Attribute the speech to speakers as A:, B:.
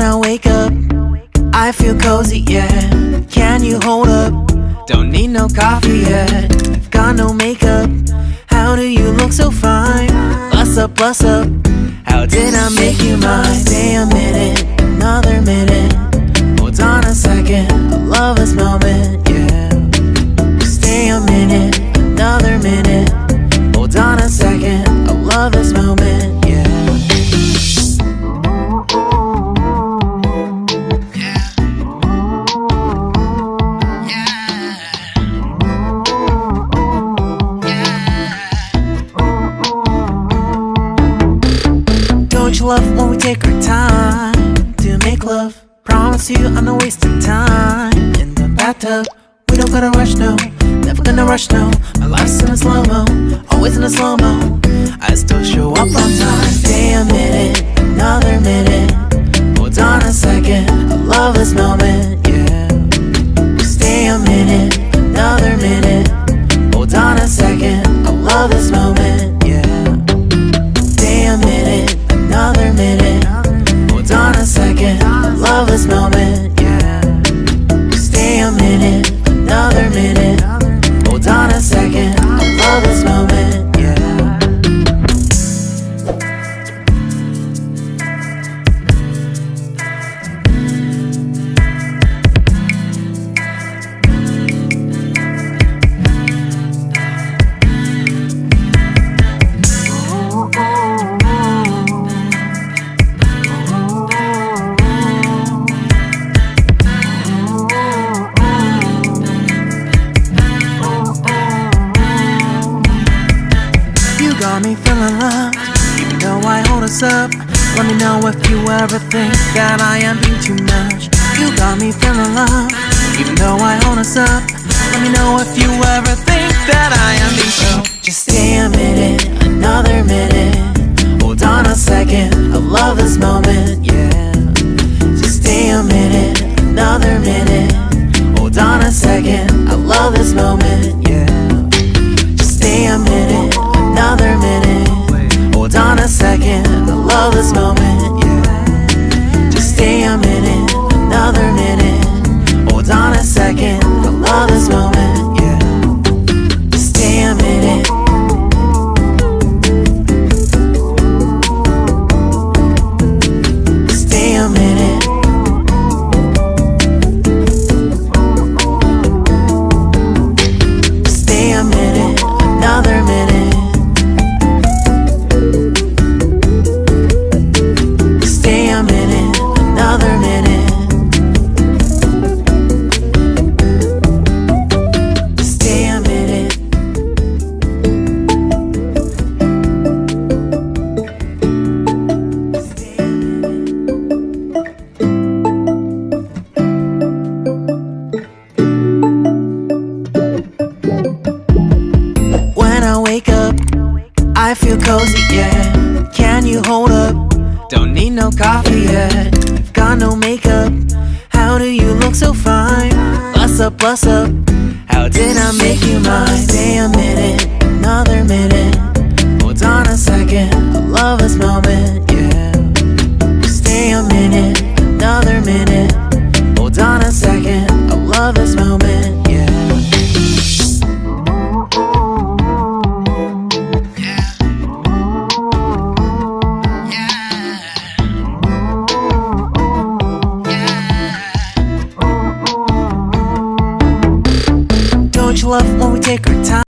A: I wake up, I feel cozy, yeah. Can you hold up? Don't need no coffee yet. Got no makeup. How do you look so fine? Bust up, bust up. How did I make you mine? Stay a minute, another minute. Hold on a second, I love this moment, yeah. Stay a minute, another minute. Hold on a second, I love this moment, yeah. Don't you love when we take our time to make love? Promise you I'm not wasting time in the bathtub. We don't gotta rush, no, never gonna rush, no. My life's in a slow-mo, always in a slow-mo. I still show up on time. Stay a minute, another minute. Hold on a second, I love this moment, yeah. Stay a minute, another minute. Hold on a second, I love this moment, yeah. Stay a minute, another minute. Hold on a second, I love this moment, yeah. Stay a minute, another minute. Hold on a second, I love this moment, yeah. Got me feeling loved, even though I hold us up. Let me know if you ever think that I am being too much. You got me feeling loved, even though I hold us up. Let me know if you ever think that I am being so. Just stay a minute, another minute. Hold on a second, I love this moment, yeah. Just stay a minute, another minute. Hold on a second, I love this moment, yeah. Just stay a minute, another minute. Hold on a second, I love this moment, yeah. Just stay a minute, another minute. Hold on a second, I love this moment, yeah. Just stay a minute. Stay a minute. Stay a minute, another minute. Stay a minute, another minute. Stay a minute. When I wake up, I feel cozy, yeah. Can you hold up? Don't need no coffee yet. Got no makeup. How do you look so fine? Bust up, bust up. How did I make you mine? Stay a minute, another minute. Hold on a second, I love this moment, yeah. Stay a minute, another minute. Hold on a second, I love this moment, yeah. Don't you love when we take our